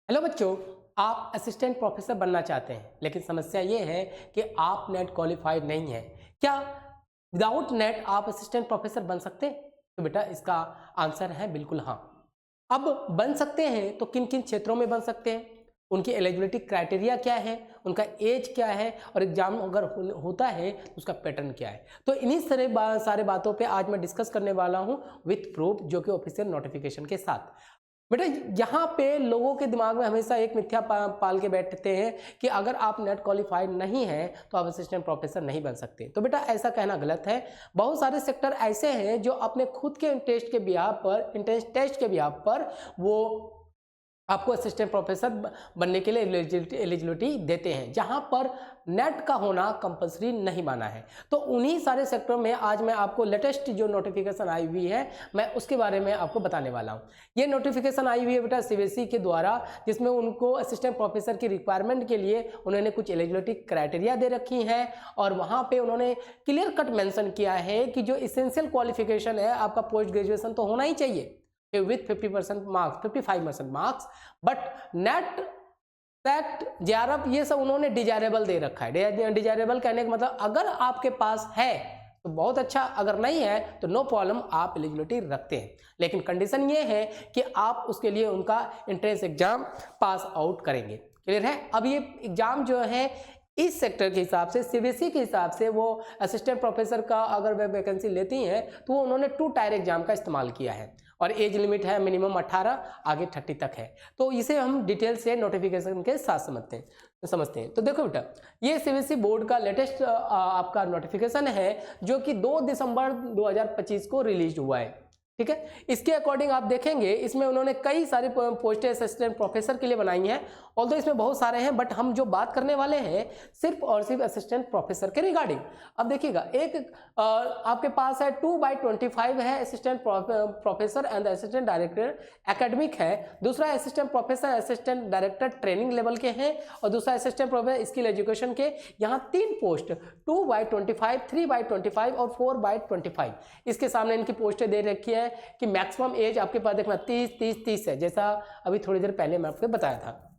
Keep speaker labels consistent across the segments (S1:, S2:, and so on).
S1: Hello बच्चों, आप assistant professor बनना चाहते हैं लेकिन समस्या ये है कि आप नेट क्वालिफाइड नहीं है। क्या विदाउट नेट आप असिस्टेंट प्रोफेसर बन सकते हैं? तो बेटा इसका आंसर है बिल्कुल हाँ। अब बन सकते हैं तो किन किन क्षेत्रों में बन सकते हैं, उनकी एलिजिबिलिटी क्राइटेरिया क्या है, उनका एज क्या है और एग्जाम अगर होता है तो उसका पैटर्न क्या है। तो इन्हीं सारे बातों पे आज मैं डिस्कस करने वाला हूँ विथ प्रूफ, जो कि ऑफिशियल नोटिफिकेशन के साथ। बेटा यहाँ पे लोगों के दिमाग में हमेशा एक मिथ्या पाल के बैठते हैं कि अगर आप नेट क्वालिफाइड नहीं हैं तो आप असिस्टेंट प्रोफेसर नहीं बन सकते। तो बेटा ऐसा कहना गलत है। बहुत सारे सेक्टर ऐसे हैं जो अपने खुद के इंट्रेंस टेस्ट के बिहाफ पर वो आपको असिस्टेंट प्रोफेसर बनने के लिए एलिजिबिलिटी देते हैं, जहां पर नेट का होना कंपलसरी नहीं माना है। तो उन्हीं सारे सेक्टरों में आज मैं आपको लेटेस्ट जो नोटिफिकेशन आई हुई है मैं उसके बारे में आपको बताने वाला हूं। ये नोटिफिकेशन आई हुई है बेटा सीबीएसई के द्वारा, जिसमें उनको असिस्टेंट प्रोफेसर की रिक्वायरमेंट के लिए उन्होंने कुछ एलिजिबिलिटी क्राइटेरिया दे रखी है और वहां पर उन्होंने क्लियर कट मैंशन किया है कि जो इसेंशियल क्वालिफिकेशन है आपका पोस्ट ग्रेजुएशन तो होना ही चाहिए with 50% marks, 55% marks, but net fact JRF ये सब उन्होंने डिजायरेबल दे रखा है। डिजायरेबल कहने का मतलब अगर आपके पास है तो बहुत अच्छा, अगर नहीं है तो नो प्रॉब्लम, आप एलिजिबिलिटी रखते हैं। लेकिन कंडीशन ये है कि आप उसके लिए उनका एंट्रेंस एग्जाम पास आउट करेंगे। क्लियर है? अब ये एग्जाम जो है इस सेक्टर के हिसाब से, सीबीएसई के हिसाब से, वो असिस्टेंट प्रोफेसर का अगर वे वैकेंसी लेती हैं तो वो उन्होंने 2 टायर एग्जाम का इस्तेमाल किया है और एज लिमिट है मिनिमम 18, आगे 30 तक है। तो इसे हम डिटेल से नोटिफिकेशन के साथ समझते हैं। तो देखो बेटा, ये सीबीएसई बोर्ड का लेटेस्ट आपका नोटिफिकेशन है जो कि 2 दिसंबर 2025 को रिलीज हुआ है। ठीक है, इसके अकॉर्डिंग आप देखेंगे इसमें उन्होंने कई सारी पोस्टें असिस्टेंट प्रोफेसर के लिए बनाई हैं। ऑल्दो इसमें बहुत सारे हैं बट हम जो बात करने वाले हैं सिर्फ और सिर्फ असिस्टेंट प्रोफेसर के रिगार्डिंग। अब देखिएगा, एक आपके पास है 2/25 है assistant professor and assistant director academic है, दूसरा assistant professor assistant director training level के हैं और दूसरा असिस्टेंट प्रोफेसर स्किल एजुकेशन के। यहाँ 3 पोस्ट 2/25, 3/25 और 4/25 इसके सामने इनकी पोस्टें दे रखी है कि मैक्सिमम एज आपके पास देखना 30 है, जैसा अभी थोड़ी देर पहले मैं आपको बताया था।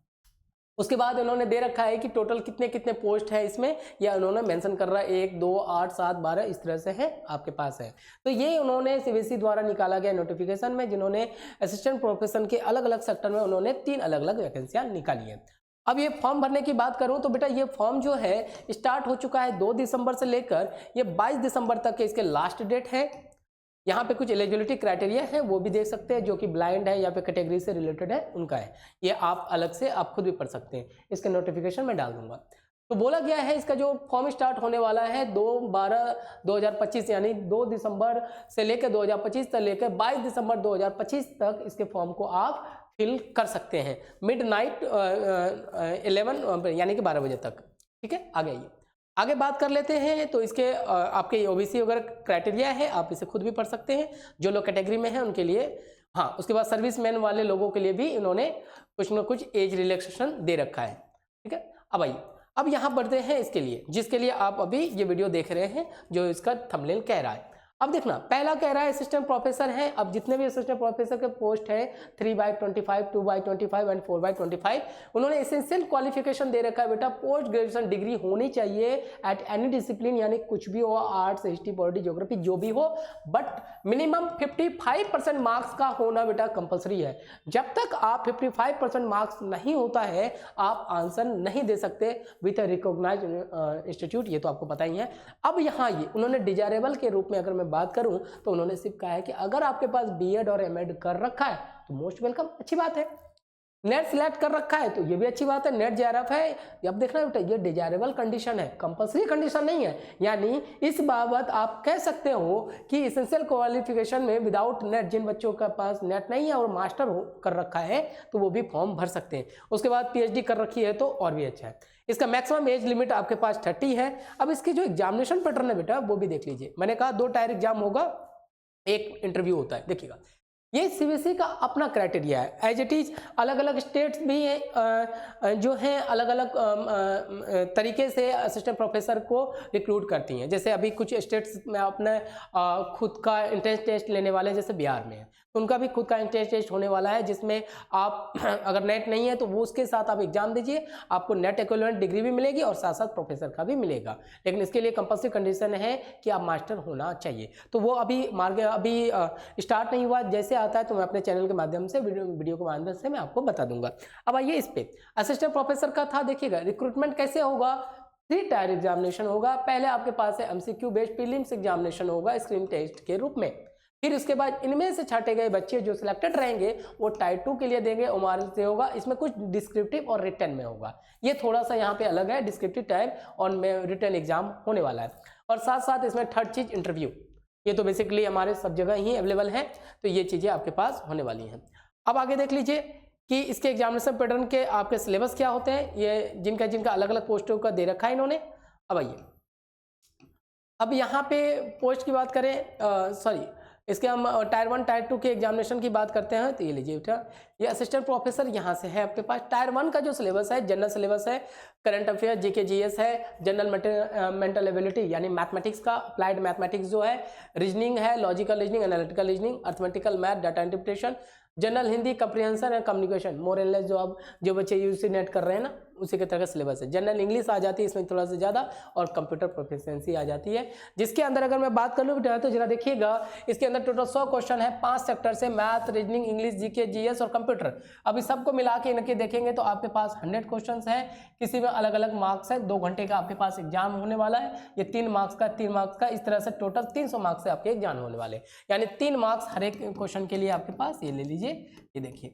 S1: उसके बाद उन्होंने दे रखा है कि टोटल कितने कितने पोस्ट है इसमें, या उन्होंने मेंशन कर रहा है 1, 2, 8, 7, 12 इस तरह से है आपके पास है। तो ये उन्होंने सीबीएसई द्वारा निकाला गया नोटिफिकेशन में, जिन्होंने असिस्टेंट प्रोफेसर के अलग अलग सेक्टर में उन्होंने 3 अलग अलग वैकेंसियां निकाली है। अब ये फॉर्म भरने की बात करूं तो बेटा ये फॉर्म जो है स्टार्ट हो चुका है 2 दिसंबर से लेकर ये 22 दिसंबर तक के इसके लास्ट डेट है। यहाँ पे कुछ एलिजिबिलिटी क्राइटेरिया है वो भी देख सकते हैं, जो कि ब्लाइंड है या फिर कैटेगरी से रिलेटेड है उनका है। ये आप अलग से आप खुद भी पढ़ सकते हैं, इसके नोटिफिकेशन में डाल दूंगा। तो बोला गया है इसका जो फॉर्म स्टार्ट होने वाला है 2/12/2025 यानी 2 दिसंबर से लेकर 2025 तक लेकर 22 दिसंबर 2025 तक इसके फॉर्म को आप फिल कर सकते हैं मिडनाइट 11 यानी कि 12 बजे तक। ठीक है, आगे बात कर लेते हैं। तो इसके आपके ओबीसी वगैरह क्राइटेरिया है, आप इसे खुद भी पढ़ सकते हैं जो लोग कैटेगरी में हैं उनके लिए। हाँ, उसके बाद सर्विसमैन वाले लोगों के लिए भी इन्होंने कुछ ना कुछ एज रिलैक्सेशन दे रखा है। ठीक है, अब यहाँ बढ़ते हैं इसके लिए, जिसके लिए आप अभी ये वीडियो देख रहे हैं, जो इसका थंबनेल कह रहा है। अब देखना, पहला कह रहा है असिस्टेंट प्रोफेसर है। अब जितने भी असिस्टेंट प्रोफेसर के पोस्ट है 3/25, 2/25 एंड 4/25 उन्होंने एसेंशियल क्वालिफिकेशन दे रखा है बेटा, पोस्ट ग्रेजुएशन डिग्री होनी चाहिए एट एनी डिसिप्लिन, यानी कुछ भी हो, आर्ट्स, हिस्ट्री, पॉलिटी, ज्योग्राफी जो भी हो, बट मिनिमम 55% मार्क्स का होना बेटा कंपलसरी है। जब तक आप 55% मार्क्स नहीं होता है आप आंसर नहीं दे सकते विथ अ रिकॉग्नाइज्ड इंस्टीट्यूट, ये तो आपको पता ही है। अब यहाँ ये उन्होंने डिजायरेबल के रूप में अगर बात करूं तो उन्होंने सिर्फ कहा है कि अगर आपके पास बीएड और एमएड कर रखा है तो मोस्ट वेलकम, अच्छी बात है। नेट सिलेक्ट कर रखा है तो ये भी अच्छी बात है, नेट जेआरएफ है। अब देखना बेटा, ये डिजायरेबल कंडीशन है, कंपलसरी कंडीशन नहीं है। यानी इस बाबत आप कह सकते हो कि एसेंशियल क्वालिफिकेशन में विदाउट नेट, जिन बच्चों के पास नेट नहीं है और मास्टर कर रखा है तो वो भी फॉर्म भर सकते हैं। उसके बाद पीएचडी कर रखी है तो और भी अच्छा है। इसका मैक्सिमम एज लिमिट आपके पास 30 है। अब इसकी जो एग्जामिनेशन पैटर्न है बेटा वो भी देख लीजिए। मैंने कहा 2 टायर एग्जाम होगा, 1 इंटरव्यू होता है। देखिएगा, ये सीबीएसई का अपना क्राइटेरिया है, एज इट इज अलग अलग स्टेट्स भी जो हैं अलग अलग तरीके से असिस्टेंट प्रोफेसर को रिक्रूट करती हैं। जैसे अभी कुछ स्टेट्स में अपने खुद का एंट्रेंस टेस्ट लेने वाले हैं, जैसे बिहार में है तो उनका भी खुद का टेस्ट होने वाला है, जिसमें आप अगर नेट नहीं है तो वो उसके साथ आप एग्जाम दीजिए, आपको नेट इक्विवेलेंट डिग्री भी मिलेगी और साथ साथ प्रोफेसर का भी मिलेगा। लेकिन इसके लिए कंपल्सरी कंडीशन है कि आप मास्टर होना चाहिए। तो वो अभी स्टार्ट नहीं हुआ, जैसे आता है तो मैं अपने चैनल के माध्यम से वीडियो के माध्यम से मैं आपको बता दूंगा। अब आइए इस पे असिस्टेंट प्रोफेसर का था, देखिएगा रिक्रूटमेंट कैसे होगा। 3 टायर एग्जामिनेशन होगा। पहले आपके पास है एमसीक्यू बेस्ड प्रीलिम्स एग्जामिनेशन होगा स्क्रीन टेस्ट के रूप में। फिर उसके बाद इनमें से छांटे गए बच्चे जो सिलेक्टेड रहेंगे वो टायर 2 के लिए देंगे, ओमार से होगा। इसमें कुछ डिस्क्रिप्टिव और रिटर्न में होगा, ये थोड़ा सा यहाँ पे अलग है, डिस्क्रिप्टिव टाइप और रिटर्न एग्जाम होने वाला है। और साथ साथ इसमें थर्ड चीज इंटरव्यू, ये तो बेसिकली हमारे सब जगह ही अवेलेबल है, तो ये चीजें आपके पास होने वाली हैं। अब आगे देख लीजिए कि इसके एग्जामिनेशन पैटर्न के आपके सिलेबस क्या होते हैं, ये जिनका जिनका अलग अलग पोस्टों का दे रखा है इन्होंने। अब आइए, अब यहाँ पे पोस्ट की बात करें, इसके हम टायर 1 टायर 2 के एग्जामिनेशन की बात करते हैं। तो ये लीजिए बेटा, ये असिस्टेंट प्रोफेसर यहाँ से है आपके पास। टायर 1 का जो सिलेबस है जनरल सिलेबस है, करंट अफेयर, जीके जीएस है, जनरल मेंटल एबिलिटी यानी मैथमेटिक्स का, अप्लाइड मैथमेटिक्स जो है, रीजनिंग है, logical reasoning, analytical reasoning, arithmetical math, data interpretation, general Hindi, comprehension and communication, more and less जो बच्चे यूजी नेट कर रहे हैं ना उसी के तरह का सिलेबस है। जनरल इंग्लिश आ जाती है इसमें थोड़ा सा ज़्यादा, और कंप्यूटर प्रोफिशिएंसी आ जाती है। जिसके अंदर अगर मैं बात कर लूँ बेटा तो जरा देखिएगा, इसके अंदर टोटल 100 क्वेश्चन है 5 सेक्टर से, math, reasoning, English, GK, GS और कंप्यूटर। अभी सबको मिला के इनके देखेंगे तो आपके पास 100 क्वेश्चन है, किसी में अलग अलग मार्क्स है। 2 घंटे का आपके पास एग्जाम होने वाला है, ये 3 मार्क्स का 3 मार्क्स का, इस तरह से टोटल 300 मार्क्स से आपके एग्जाम होने वाले, यानी 3 मार्क्स हर एक क्वेश्चन के लिए आपके पास। ये ले लीजिए, ये देखिए,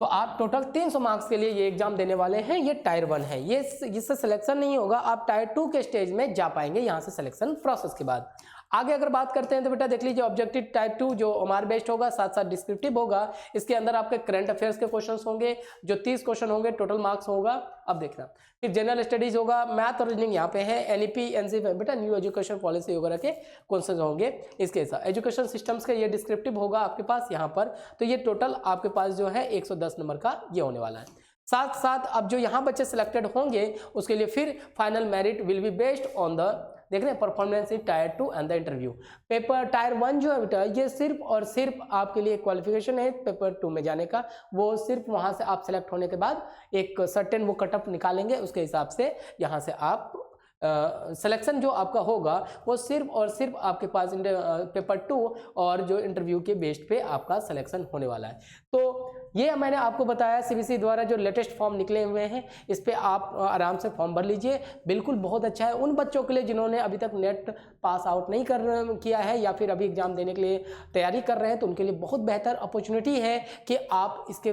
S1: तो आप टोटल 300 मार्क्स के लिए ये एग्जाम देने वाले हैं। ये टायर 1 है, ये इससे सिलेक्शन नहीं होगा, आप टायर 2 के स्टेज में जा पाएंगे यहाँ से सिलेक्शन प्रोसेस के बाद। आगे अगर बात करते हैं तो बेटा देख लीजिए, ऑब्जेक्टिव टाइप 2 जो ओमार बेस्ड होगा, साथ साथ डिस्क्रिप्टिव होगा। इसके अंदर आपके करंट अफेयर्स के क्वेश्चंस होंगे, जो 30 क्वेश्चन होंगे, टोटल मार्क्स होगा। अब देखना, फिर जनरल स्टडीज होगा, मैथ और रीजनिंग यहाँ पे है, एनईपी एनसीईआरटी बेटा न्यू एजुकेशन पॉलिसी वगैरह के क्वेश्चन होंगे। इसके साथ एजुकेशन सिस्टम्स के ये डिस्क्रिप्टिव होगा आपके पास यहाँ पर। तो ये टोटल आपके पास जो है 110 नंबर का ये होने वाला है। साथ साथ अब जो यहाँ बच्चे सिलेक्टेड होंगे उसके लिए फिर final merit will be based on the, देख रहे हैं, performance in tyre 2 and the interview. Paper tyre 1 जो है बेटा ये सिर्फ और सिर्फ आपके लिए क्वालिफिकेशन है पेपर 2 में जाने का। वो सिर्फ वहाँ से आप सेलेक्ट होने के बाद एक सर्टेन वो कटअप निकालेंगे, उसके हिसाब से यहाँ से आप सिलेक्शन जो आपका होगा वो सिर्फ और सिर्फ आपके पास पेपर 2 और जो इंटरव्यू के बेस्ड पे आपका सिलेक्शन होने वाला है। तो ये मैंने आपको बताया सीबीएसई द्वारा जो लेटेस्ट फॉर्म निकले हुए हैं, इस पे आप आराम से फॉर्म भर लीजिए, बिल्कुल बहुत अच्छा है उन बच्चों के लिए जिन्होंने अभी तक नेट पास आउट नहीं किया है या फिर अभी एग्जाम देने के लिए तैयारी कर रहे हैं, तो उनके लिए बहुत बेहतर अपॉर्चुनिटी है कि आप इसके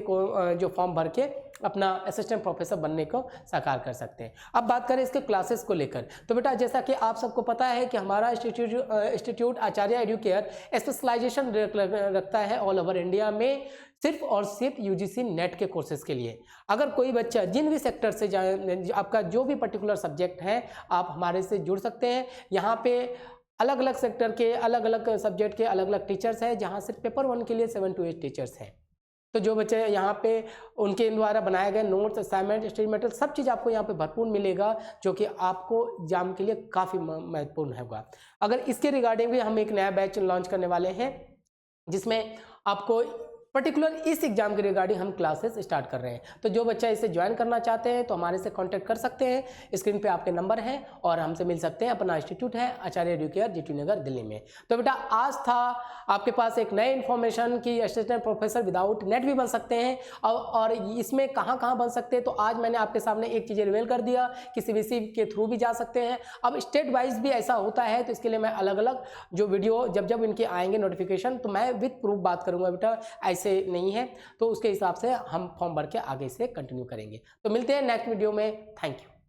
S1: जो फॉर्म भर के अपना असिस्टेंट प्रोफेसर बनने को साकार कर सकते हैं। अब बात करें इसके क्लासेस को लेकर, तो बेटा जैसा कि आप सबको पता है कि हमारा इंस्टीट्यूट आचार्य एडुकेयर स्पेशलाइजेशन रखता है ऑल ओवर इंडिया में सिर्फ और सिर्फ यूजीसी नेट के कोर्सेज के लिए। अगर कोई बच्चा जिन भी सेक्टर से जाए, आपका जो भी पर्टिकुलर सब्जेक्ट है, आप हमारे से जुड़ सकते हैं। यहाँ पे अलग अलग सेक्टर के अलग अलग सब्जेक्ट के अलग अलग टीचर्स हैं, जहाँ से पेपर 1 के लिए 7 to 8 टीचर्स हैं। तो जो बच्चे यहाँ पे उनके द्वारा बनाए गए नोट्स, असाइनमेंट, स्टडी मटेरियल सब चीज़ आपको यहाँ पे भरपूर मिलेगा, जो कि आपको एग्जाम के लिए काफ़ी महत्वपूर्ण होगा। अगर इसके रिगार्डिंग भी हम एक नया बैच लॉन्च करने वाले हैं, जिसमें आपको पर्टिकुलर इस एग्जाम के रिगार्डिंग हम क्लासेस स्टार्ट कर रहे हैं। तो जो बच्चा इसे ज्वाइन करना चाहते हैं तो हमारे से कांटेक्ट कर सकते हैं, स्क्रीन पे आपके नंबर हैं और हमसे मिल सकते हैं। अपना इंस्टीट्यूट है आचार्य एडुकेयर, जीटी नगर, दिल्ली में। तो बेटा आज था आपके पास एक नई इन्फॉर्मेशन कि असिस्टेंट प्रोफेसर विदाउट नेट भी बन सकते हैं, और इसमें कहाँ कहाँ बन सकते हैं। तो आज मैंने आपके सामने एक चीज़ रिवील कर दिया कि सीबीएसई के थ्रू भी जा सकते हैं। अब स्टेट वाइज भी ऐसा होता है, तो इसके लिए मैं अलग अलग जो वीडियो जब इनके आएंगे नोटिफिकेशन, तो मैं विद प्रूफ बात करूँगा बेटा, ऐसे नहीं है तो उसके हिसाब से हम फॉर्म भर के आगे से कंटिन्यू करेंगे। तो मिलते हैं नेक्स्ट वीडियो में। Thank you.